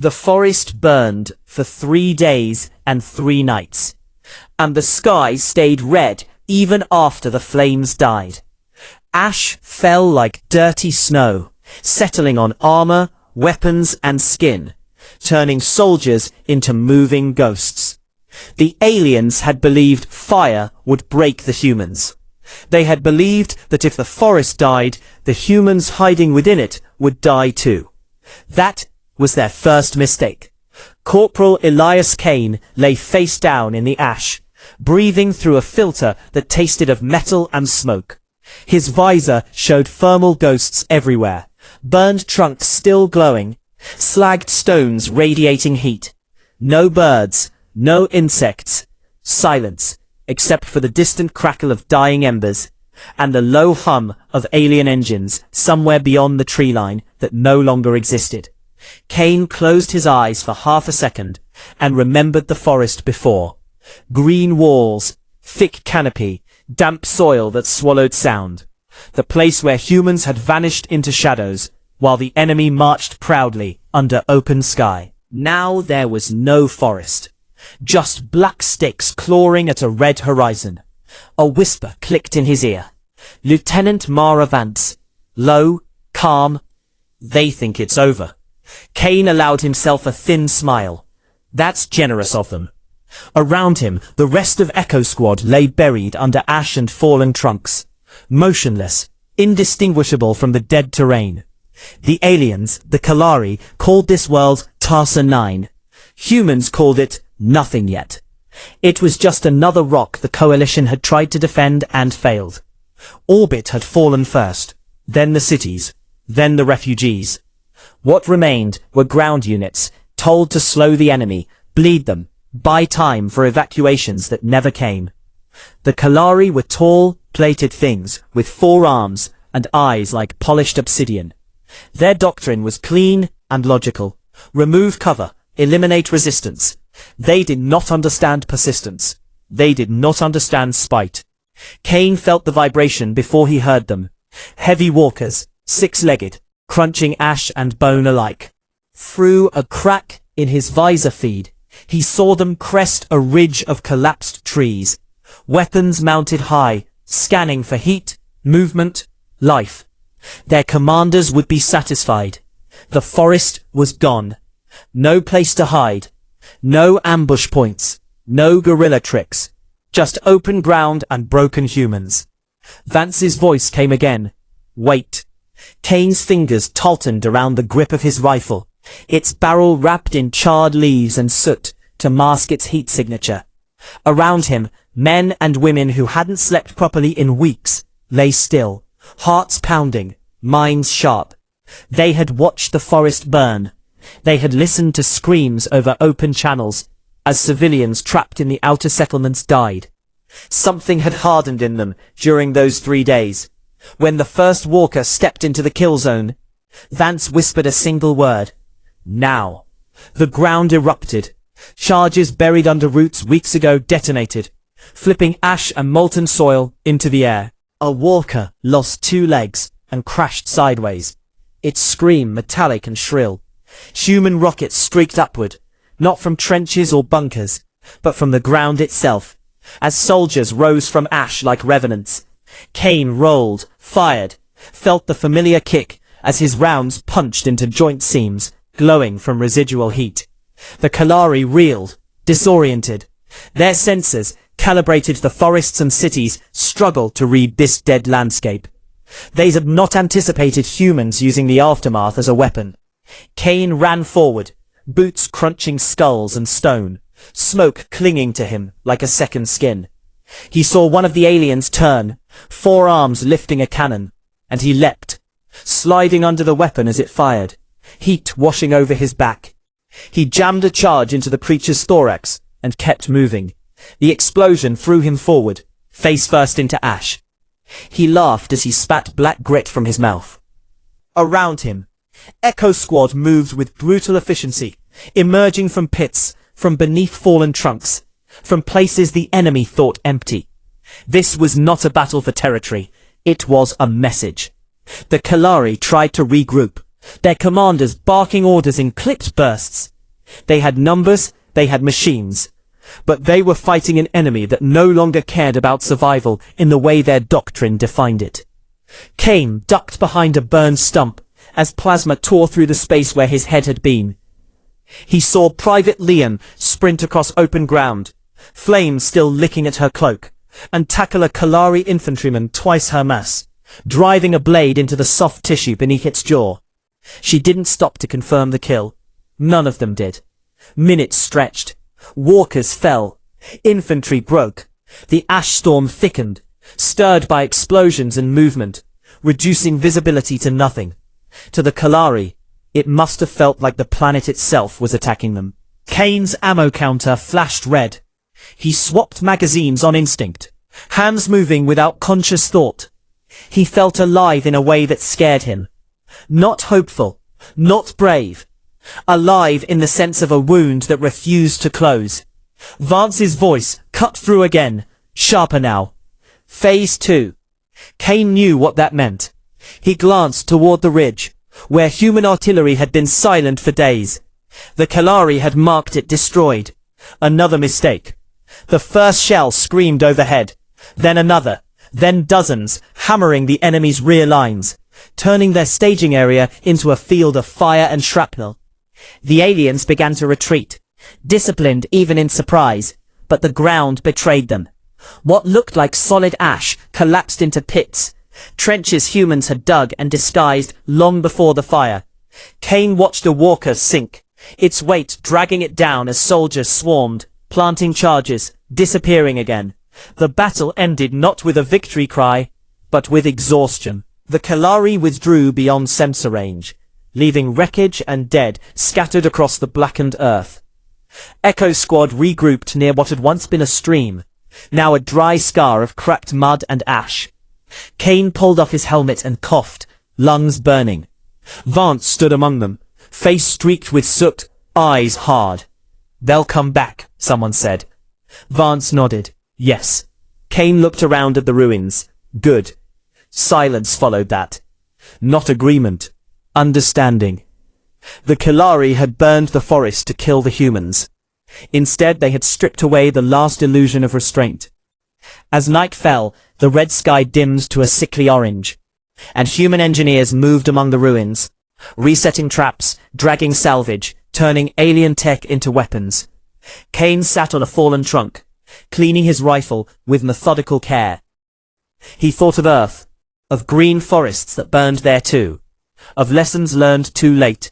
The forest burned for 3 days and 3 nights, and the sky stayed red even after the flames died. Ash fell like dirty snow, settling on armor, weapons, and skin, turning soldiers into moving ghosts. The aliens had believed fire would break the humans. They had believed that if the forest died, the humans hiding within it would die too. That was their first mistake. Corporal Elias Kane lay face down in the ash, breathing through a filter that tasted of metal and smoke. His visor showed thermal ghosts everywhere, burned trunks still glowing, slagged stones radiating heat. No birds, no insects, silence, except for the distant crackle of dying embers, and the low hum of alien engines somewhere beyond the tree line that no longer existed. Kane closed his eyes for half a second and remembered the forest before. Green walls, thick canopy, damp soil that swallowed sound. The place where humans had vanished into shadows, while the enemy marched proudly under open sky. Now there was no forest. Just black sticks clawing at a red horizon. A whisper clicked in his ear. Lieutenant Mara Vance. Low, calm. They think it's over. Kane allowed himself a thin smile. That's generous of them. Around him, the rest of Echo Squad lay buried under ash and fallen trunks. Motionless, indistinguishable from the dead terrain. The aliens, the Kalari, called this world Tarsa 9. Humans called it nothing yet. It was just another rock the coalition had tried to defend and failed. Orbit had fallen first, then the cities, then the refugees. What remained were ground units, told to slow the enemy, bleed them, buy time for evacuations that never came. The Kalari were tall, plated things, with 4 arms and eyes like polished obsidian. Their doctrine was clean and logical. Remove cover, eliminate resistance. They did not understand persistence. They did not understand spite. Kane felt the vibration before he heard them. Heavy walkers, 6-legged, crunching ash and bone alike. Through a crack in his visor feed, he saw them crest a ridge of collapsed trees. Weapons mounted high, scanning for heat, movement, life. Their commanders would be satisfied. The forest was gone. No place to hide. No ambush points. No guerrilla tricks. Just open ground and broken humans. Vance's voice came again. Wait. Kane's fingers tautened around the grip of his rifle, its barrel wrapped in charred leaves and soot to mask its heat signature. Around him, men and women who hadn't slept properly in weeks lay still, hearts pounding, minds sharp. They had watched the forest burn. They had listened to screams over open channels as civilians trapped in the outer settlements died. Something had hardened in them during those 3 days. When the first walker stepped into the kill zone, Vance whispered a single word. Now. The ground erupted. Charges buried under roots weeks ago detonated, flipping ash and molten soil into the air. A walker lost 2 legs and crashed sideways, its scream metallic and shrill. Human rockets streaked upward, not from trenches or bunkers, but from the ground itself, as soldiers rose from ash like revenants. Kane rolled, fired, felt the familiar kick as his rounds punched into joint seams, glowing from residual heat. The Kalari reeled, disoriented. Their sensors, calibrated the forests and cities, struggled to read this dead landscape. They had not anticipated humans using the aftermath as a weapon. Kane ran forward, boots crunching skulls and stone, smoke clinging to him like a second skin. He saw one of the aliens turn, 4 arms lifting a cannon, and he leapt, sliding under the weapon as it fired, heat washing over his back. He jammed a charge into the creature's thorax and kept moving. The explosion threw him forward, face first into ash. He laughed as he spat black grit from his mouth. Around him, Echo Squad moved with brutal efficiency, emerging from pits, from beneath fallen trunks, from places the enemy thought empty. This was not a battle for territory. It was a message. The Kalari tried to regroup, their commanders barking orders in clipped bursts. They had numbers, they had machines. But they were fighting an enemy that no longer cared about survival in the way their doctrine defined it. Kane ducked behind a burned stump as plasma tore through the space where his head had been. He saw Private Leon sprint across open ground, flames still licking at her cloak, and tackle a Kalari infantryman twice her mass, driving a blade into the soft tissue beneath its jaw. She didn't stop to confirm the kill. None of them did. Minutes stretched. Walkers fell. Infantry broke. The ash storm thickened, stirred by explosions and movement, reducing visibility to nothing. To the Kalari, it must have felt like the planet itself was attacking them. Kane's ammo counter flashed red. He swapped magazines on instinct, hands moving without conscious thought. He felt alive in a way that scared him. Not hopeful, not brave. Alive in the sense of a wound that refused to close. Vance's voice cut through again, sharper now. Phase 2. Kane knew what that meant. He glanced toward the ridge, where human artillery had been silent for days. The Kalari had marked it destroyed. Another mistake. The first shell screamed overhead, then another, then dozens, hammering the enemy's rear lines, turning their staging area into a field of fire and shrapnel. The aliens began to retreat, disciplined even in surprise, but the ground betrayed them. What looked like solid ash collapsed into pits, trenches humans had dug and disguised long before the fire. Kane watched a walker sink, its weight dragging it down as soldiers swarmed, planting charges, disappearing again. The battle ended not with a victory cry, but with exhaustion. The Kalari withdrew beyond sensor range, leaving wreckage and dead scattered across the blackened earth. Echo Squad regrouped near what had once been a stream, now a dry scar of cracked mud and ash. Kane pulled off his helmet and coughed, lungs burning. Vance stood among them, face streaked with soot, eyes hard. "They'll come back," someone said. Vance nodded. Yes. Kane looked around at the ruins. Good. Silence followed that. Not agreement. Understanding. The Kalari had burned the forest to kill the humans. Instead, they had stripped away the last illusion of restraint. As night fell, the red sky dimmed to a sickly orange, and human engineers moved among the ruins, resetting traps, dragging salvage, turning alien tech into weapons. Kane sat on a fallen trunk, cleaning his rifle with methodical care. He thought of Earth, of green forests that burned there too, of lessons learned too late.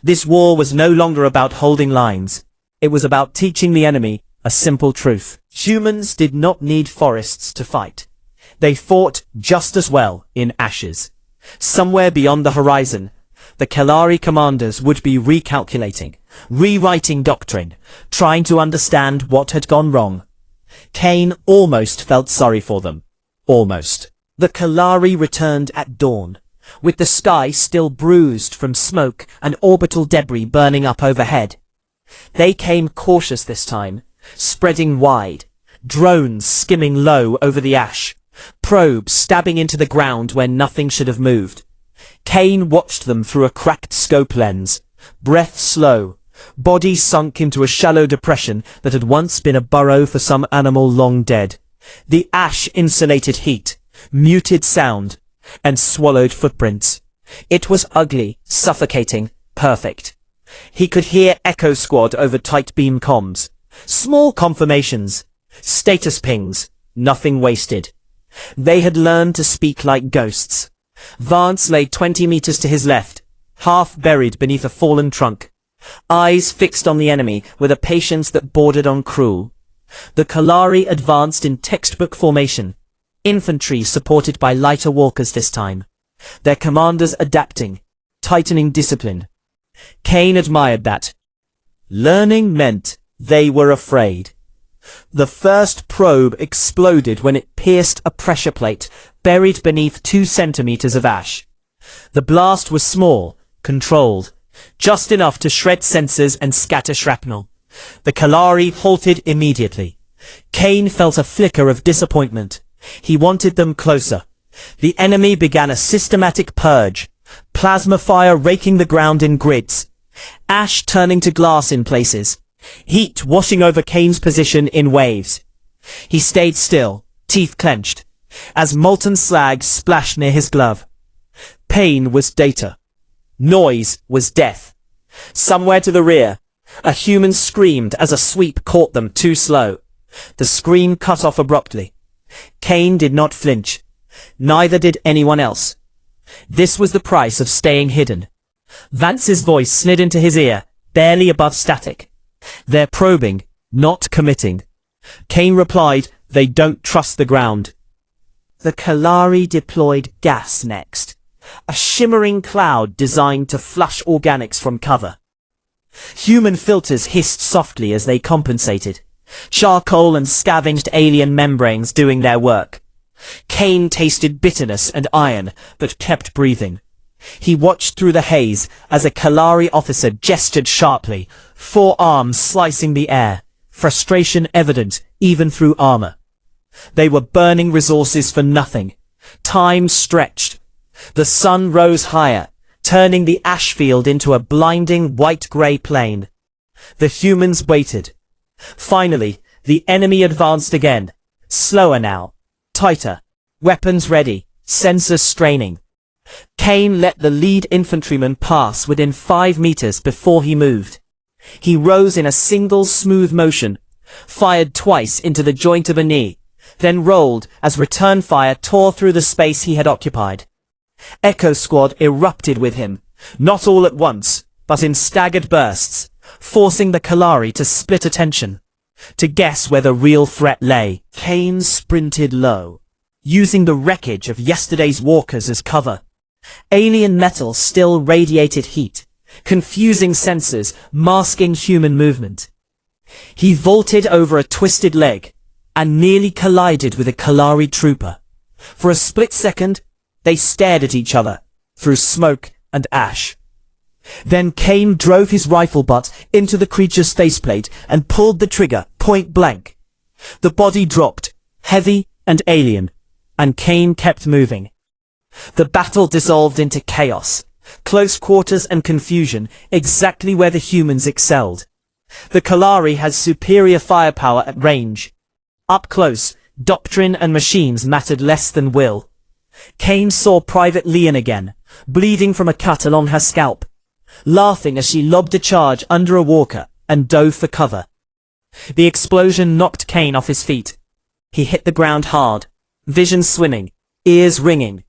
This war was no longer about holding lines. It was about teaching the enemy a simple truth. Humans did not need forests to fight. They fought just as well in ashes. Somewhere beyond the horizon, the Kalari commanders would be recalculating, rewriting doctrine, trying to understand what had gone wrong. Kane almost felt sorry for them. Almost. The Kalari returned at dawn, with the sky still bruised from smoke and orbital debris burning up overhead. They came cautious this time, spreading wide, drones skimming low over the ash, probes stabbing into the ground where nothing should have moved. Kane watched them through a cracked scope lens, breath slow, body sunk into a shallow depression that had once been a burrow for some animal long dead. The ash insulated heat, muted sound, and swallowed footprints. It was ugly, suffocating, perfect. He could hear Echo Squad over tight beam comms. Small confirmations, status pings, nothing wasted. They had learned to speak like ghosts. Vance lay 20 meters to his left, half buried beneath a fallen trunk, eyes fixed on the enemy with a patience that bordered on cruel. The Kalari advanced in textbook formation, infantry supported by lighter walkers this time, their commanders adapting, tightening discipline. Kane admired that. Learning meant they were afraid. The first probe exploded when it pierced a pressure plate buried beneath 2 centimeters of ash. The blast was small, controlled, just enough to shred sensors and scatter shrapnel. The Kalari halted immediately. Kane felt a flicker of disappointment. He wanted them closer. The enemy began a systematic purge, plasma fire raking the ground in grids. ash turning to glass in places, heat washing over Kane's position in waves. He stayed still, teeth clenched, as molten slag splashed near his glove. Pain was data. Noise was death. Somewhere to the rear, a human screamed as a sweep caught them too slow. The scream cut off abruptly. Kane did not flinch. Neither did anyone else. This was the price of staying hidden. Vance's voice slid into his ear, barely above static. They're probing, not committing. Kane replied, they don't trust the ground. The Kalari deployed gas next. A shimmering cloud designed to flush organics from cover. Human filters hissed softly as they compensated. Charcoal and scavenged alien membranes doing their work. Kane tasted bitterness and iron, but kept breathing. He watched through the haze as a Kalari officer gestured sharply, four arms slicing the air, frustration evident even through armor. They were burning resources for nothing. Time stretched. The sun rose higher, turning the ash field into a blinding white-grey plain. The humans waited. Finally, the enemy advanced again. Slower now. Tighter. Weapons ready. Sensors straining. Kane let the lead infantryman pass within 5 meters before he moved. He rose in a single smooth motion, fired twice into the joint of a knee, then rolled as return fire tore through the space he had occupied. Echo Squad erupted with him, not all at once, but in staggered bursts, forcing the Kalari to split attention. To guess where the real threat lay, Kane sprinted low, using the wreckage of yesterday's walkers as cover. Alien metal still radiated heat, confusing sensors, masking human movement. He vaulted over a twisted leg, and nearly collided with a Kalari trooper. For a split second, they stared at each other, through smoke and ash. Then Kane drove his rifle butt into the creature's faceplate and pulled the trigger, point blank. The body dropped, heavy and alien, and Kane kept moving. The battle dissolved into chaos, close quarters and confusion, exactly where the humans excelled. The Kalari has superior firepower at range. Up close, doctrine and machines mattered less than will. Kane saw Private Leon again, bleeding from a cut along her scalp, laughing as she lobbed a charge under a walker and dove for cover. The explosion knocked Kane off his feet. He hit the ground hard, vision swimming, ears ringing.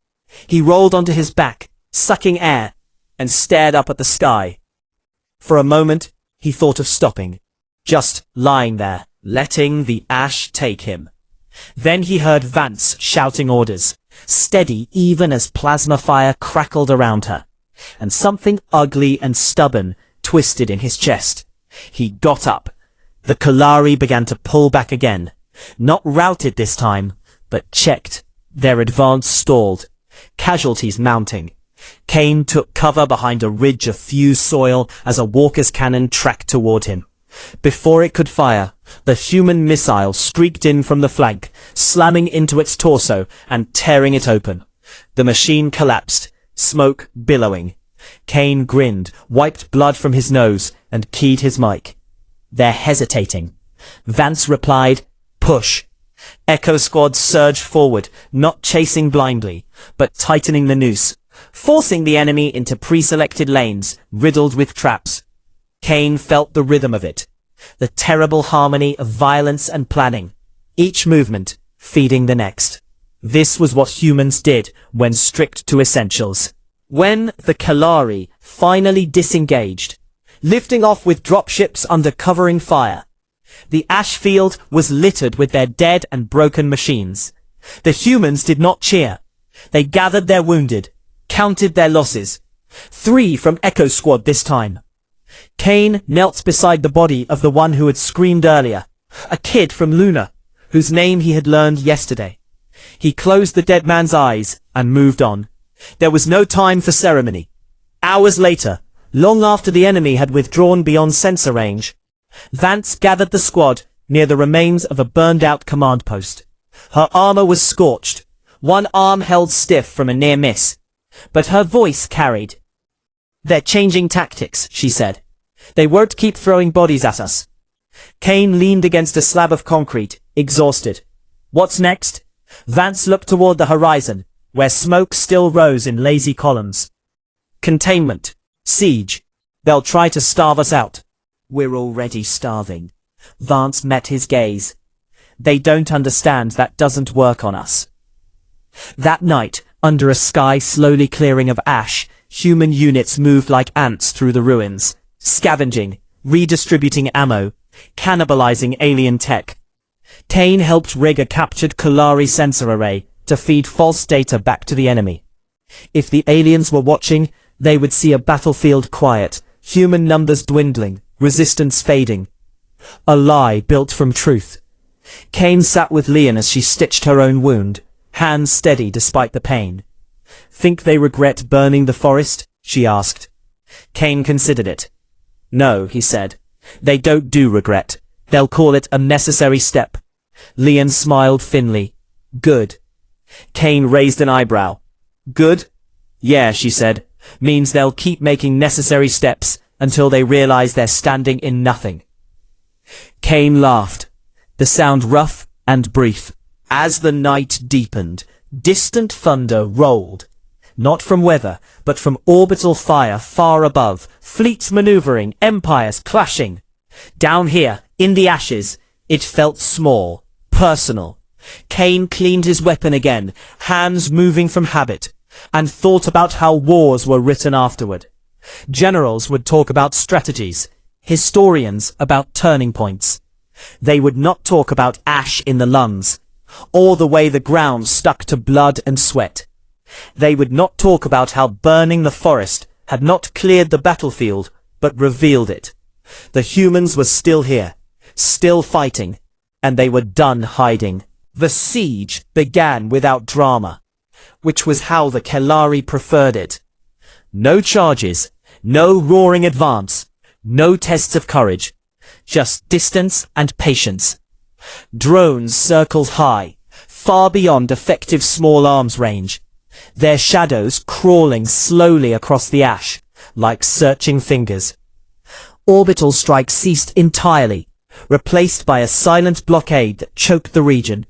He rolled onto his back, sucking air, and stared up at the sky. For a moment, he thought of stopping, just lying there, letting the ash take him. Then he heard Vance shouting orders, steady even as plasma fire crackled around her, and something ugly and stubborn twisted in his chest. He got up. The Kalari began to pull back again, not routed this time, but checked. Their advance stalled, casualties mounting. Kane took cover behind a ridge of fused soil as a walker's cannon tracked toward him. Before it could fire, the human missile streaked in from the flank, slamming into its torso and tearing it open. The machine collapsed, smoke billowing. Kane grinned, wiped blood from his nose, and keyed his mic. They're hesitating. Vance replied, push. Echo Squad surged forward, not chasing blindly, but tightening the noose, forcing the enemy into pre-selected lanes, riddled with traps. Kane felt the rhythm of it, the terrible harmony of violence and planning, each movement feeding the next. This was what humans did when strict to essentials. When the Kalari finally disengaged, lifting off with dropships under covering fire, the ash field was littered with their dead and broken machines. The humans did not cheer. They gathered their wounded, counted their losses. 3 from Echo Squad this time. Kane knelt beside the body of the one who had screamed earlier, a kid from Luna, whose name he had learned yesterday. He closed the dead man's eyes and moved on. There was no time for ceremony. Hours later, long after the enemy had withdrawn beyond sensor range, Vance gathered the squad near the remains of a burned-out command post. Her armor was scorched, one arm held stiff from a near miss, but her voice carried. They're changing tactics, she said. They won't keep throwing bodies at us. Kane leaned against a slab of concrete, exhausted. What's next? Vance looked toward the horizon, where smoke still rose in lazy columns. Containment. Siege. They'll try to starve us out. We're already starving. Vance met his gaze. They don't understand that doesn't work on us. That night, under a sky slowly clearing of ash, human units moved like ants through the ruins, scavenging, redistributing ammo, cannibalizing alien tech. Kane helped rig a captured Kalari sensor array to feed false data back to the enemy. If the aliens were watching, they would see a battlefield quiet, human numbers dwindling, resistance fading. A lie built from truth. Kane sat with Leon as she stitched her own wound, hands steady despite the pain. Think they regret burning the forest? She asked. Kane considered it. No, he said. They don't do regret. They'll call it a necessary step. Leon smiled thinly. Good. Kane raised an eyebrow. Good? Yeah, she said. Means they'll keep making necessary steps until they realize they're standing in nothing. Kane laughed, the sound rough and brief. As the night deepened, distant thunder rolled. Not from weather, but from orbital fire far above, fleets maneuvering, empires clashing. Down here, in the ashes, it felt small, personal. Kane cleaned his weapon again, hands moving from habit, and thought about how wars were written afterward. Generals would talk about strategies, historians about turning points. They would not talk about ash in the lungs, or the way the ground stuck to blood and sweat. They would not talk about how burning the forest had not cleared the battlefield, but revealed it. The humans were still here, still fighting, and they were done hiding. The siege began without drama, which was how the Kelari preferred it. No charges, no roaring advance, no tests of courage, just distance and patience. Drones circled high, far beyond effective small arms range, their shadows crawling slowly across the ash, like searching fingers. Orbital strikes ceased entirely, replaced by a silent blockade that choked the region.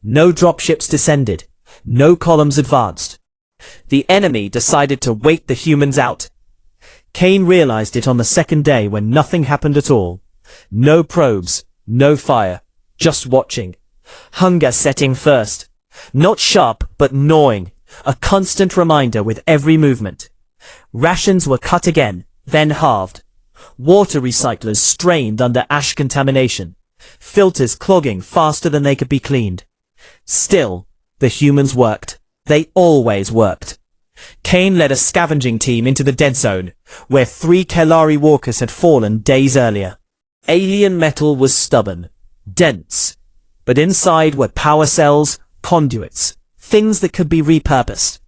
No dropships descended, no columns advanced. The enemy decided to wait the humans out. Kane realized it on the second day when nothing happened at all. No probes, no fire, just watching. Hunger setting first. Not sharp, but gnawing, a constant reminder with every movement. Rations were cut again, then halved. Water recyclers strained under ash contamination, filters clogging faster than they could be cleaned. Still, the humans worked. They always worked. Kane led a scavenging team into the dead zone, where 3 Kelari walkers had fallen days earlier. Alien metal was stubborn, dense, but inside were power cells, conduits, things that could be repurposed.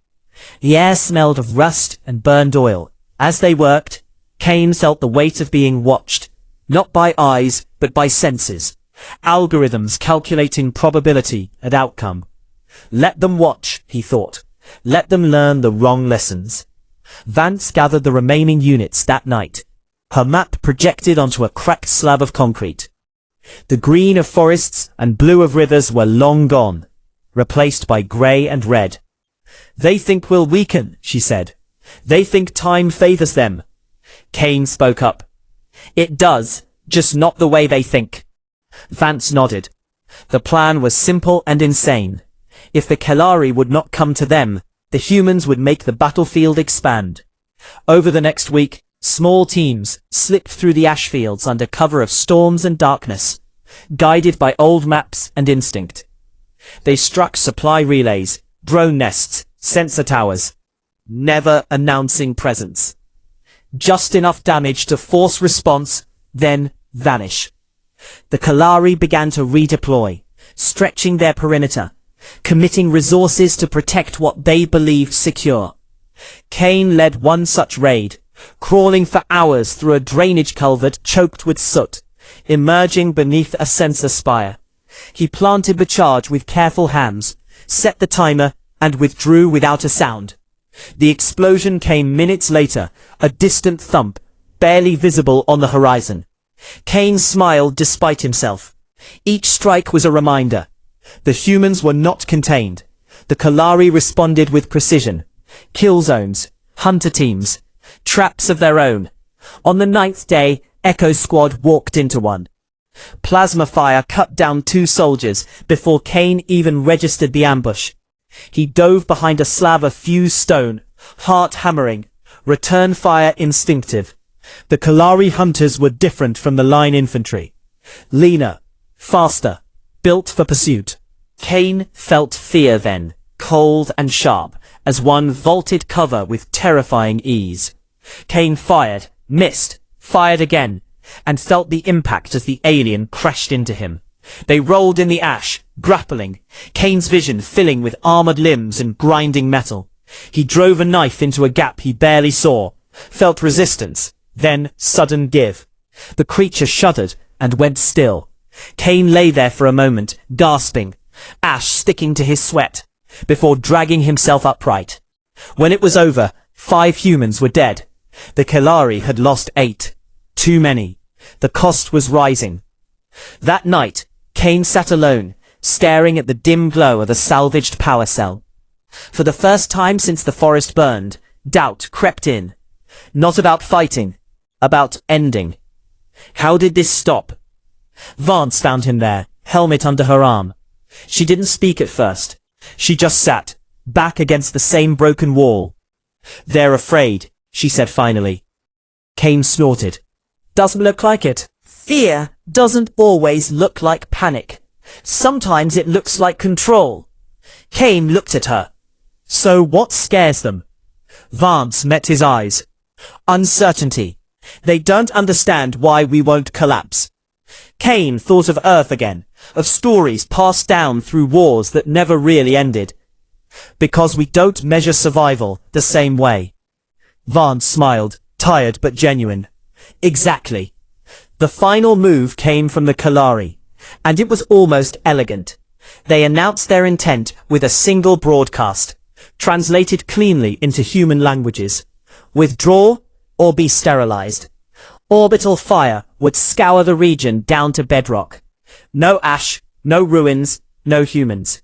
The air smelled of rust and burned oil. As they worked, Kane felt the weight of being watched, not by eyes, but by senses. Algorithms calculating probability and outcome. Let them watch, he thought. Let them learn the wrong lessons. Vance gathered the remaining units that night. Her map projected onto a cracked slab of concrete. The green of forests and blue of rivers were long gone, replaced by grey and red. They think we'll weaken, she said. They think time favors them. Kane spoke up. It does, just not the way they think. Vance nodded. The plan was simple and insane. If the Kelari would not come to them, the humans would make the battlefield expand. Over the next week, small teams slipped through the ash fields under cover of storms and darkness, guided by old maps and instinct. They struck supply relays, drone nests, sensor towers, never announcing presence. Just enough damage to force response, then vanish. The Kelari began to redeploy, stretching their perimeter, committing resources to protect what they believed secure. Kane led one such raid, crawling for hours through a drainage culvert choked with soot, emerging beneath a sensor spire. He planted the charge with careful hands, set the timer, and withdrew without a sound. The explosion came minutes later, a distant thump, barely visible on the horizon. Kane smiled despite himself. Each strike was a reminder. The humans were not contained. The Kalari responded with precision. Kill zones, hunter teams, traps of their own. On the 9th day, Echo Squad walked into one. Plasma fire cut down 2 soldiers before Kane even registered the ambush. He dove behind a slab of fused stone, heart hammering, return fire instinctive. The Kalari hunters were different from the line infantry. Leaner, faster, built for pursuit. Kane felt fear then, cold and sharp, as one vaulted cover with terrifying ease. Kane fired, missed, fired again, and felt the impact as the alien crashed into him. They rolled in the ash, grappling, Kane's vision filling with armored limbs and grinding metal. He drove a knife into a gap he barely saw, felt resistance, then sudden give. The creature shuddered and went still. Kane lay there for a moment, gasping, ash sticking to his sweat, before dragging himself upright. When it was over, 5 humans were dead. The Kalari had lost 8. Too many. The cost was rising. That night, Kane sat alone, staring at the dim glow of the salvaged power cell. For the first time since the forest burned, doubt crept in. Not about fighting, about ending. How did this stop? Vance found him there, helmet under her arm. She didn't speak at first. She just sat, back against the same broken wall. "They're afraid," she said finally. Kane snorted. "Doesn't look like it." Fear doesn't always look like panic. Sometimes it looks like control. Kane looked at her. "So what scares them?" Vance met his eyes. "Uncertainty. They don't understand why we won't collapse." Kane thought of Earth again, of stories passed down through wars that never really ended. "Because we don't measure survival the same way." Vance smiled, tired but genuine. "Exactly." The final move came from the Kalari, and it was almost elegant. They announced their intent with a single broadcast, translated cleanly into human languages. Withdraw or be sterilized. Orbital fire would scour the region down to bedrock. No ash, no ruins, no humans.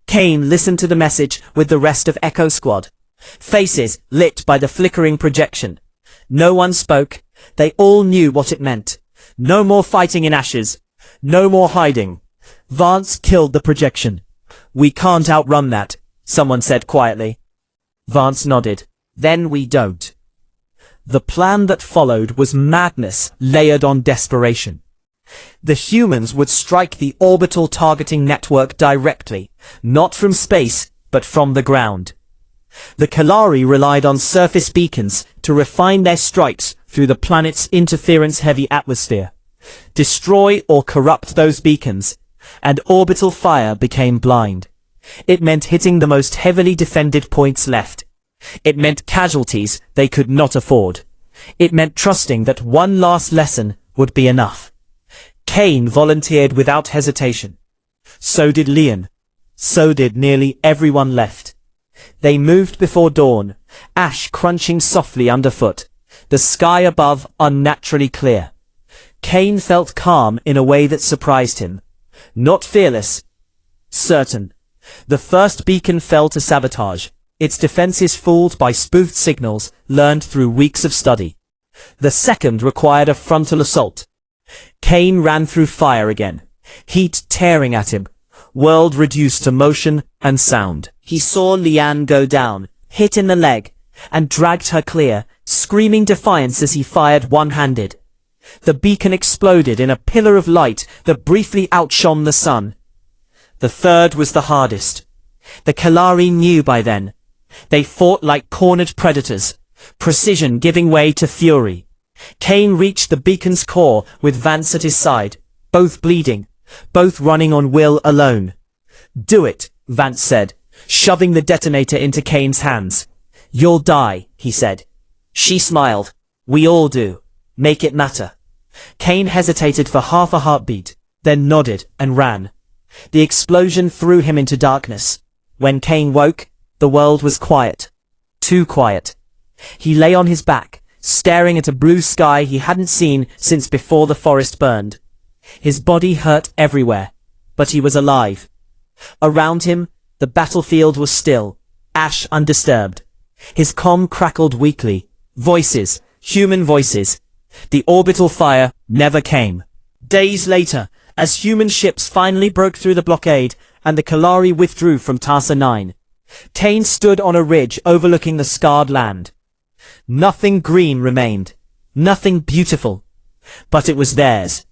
Kane listened to the message with the rest of Echo Squad. Faces lit by the flickering projection. No one spoke. They all knew what it meant. No more fighting in ashes. No more hiding. Vance killed the projection. "We can't outrun that," someone said quietly. Vance nodded. "Then we don't." The plan that followed was madness layered on desperation. The humans would strike the orbital targeting network directly, not from space, but from the ground. The Kalari relied on surface beacons to refine their strikes through the planet's interference-heavy atmosphere. Destroy or corrupt those beacons, and orbital fire became blind. It meant hitting the most heavily defended points left. It meant casualties they could not afford. It meant trusting that one last lesson would be enough. Kane volunteered without hesitation. So did Leon. So did nearly everyone left. They moved before dawn, ash crunching softly underfoot, the sky above unnaturally clear. Kane felt calm in a way that surprised him. Not fearless. Certain. The first beacon fell to sabotage, its defenses fooled by spoofed signals learned through weeks of study. The second required a frontal assault. Kane ran through fire again, heat tearing at him, world reduced to motion and sound. He saw Liane go down, hit in the leg, and dragged her clear, screaming defiance as he fired one-handed. The beacon exploded in a pillar of light that briefly outshone the sun. The third was the hardest. The Kalari knew by then. They fought like cornered predators, precision giving way to fury. Kane reached the beacon's core with Vance at his side, both bleeding, both running on will alone. "Do it," Vance said, shoving the detonator into Kane's hands. "You'll die," he said. She smiled. "We all do. Make it matter." Kane hesitated for half a heartbeat, then nodded and ran. The explosion threw him into darkness. When Kane woke, the world was quiet. Too quiet. He lay on his back, staring at a blue sky he hadn't seen since before the forest burned. His body hurt everywhere, but he was alive. Around him, the battlefield was still, Ash undisturbed. His comm crackled weakly. Voices, human voices. The orbital fire never came. Days later, as human ships finally broke through the blockade and the Kalari withdrew from Tarsa 9, Tane stood on a ridge overlooking the scarred land. Nothing green remained, nothing beautiful, but it was theirs.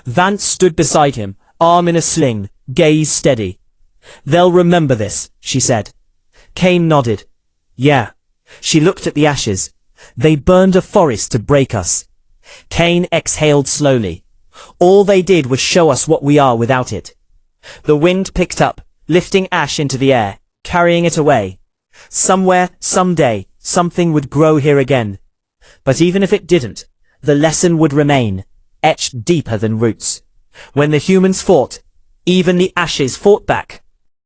Vance stood beside him, arm in a sling, gaze steady. "They'll remember this," she said. Kane nodded. "Yeah." She looked at the ashes. "They burned a forest to break us." Kane exhaled slowly. "All they did was show us what we are without it." The wind picked up, lifting ash into the air, carrying it away. Somewhere, someday, something would grow here again. But even if it didn't, the lesson would remain, etched deeper than roots. When the humans fought, even the ashes fought back.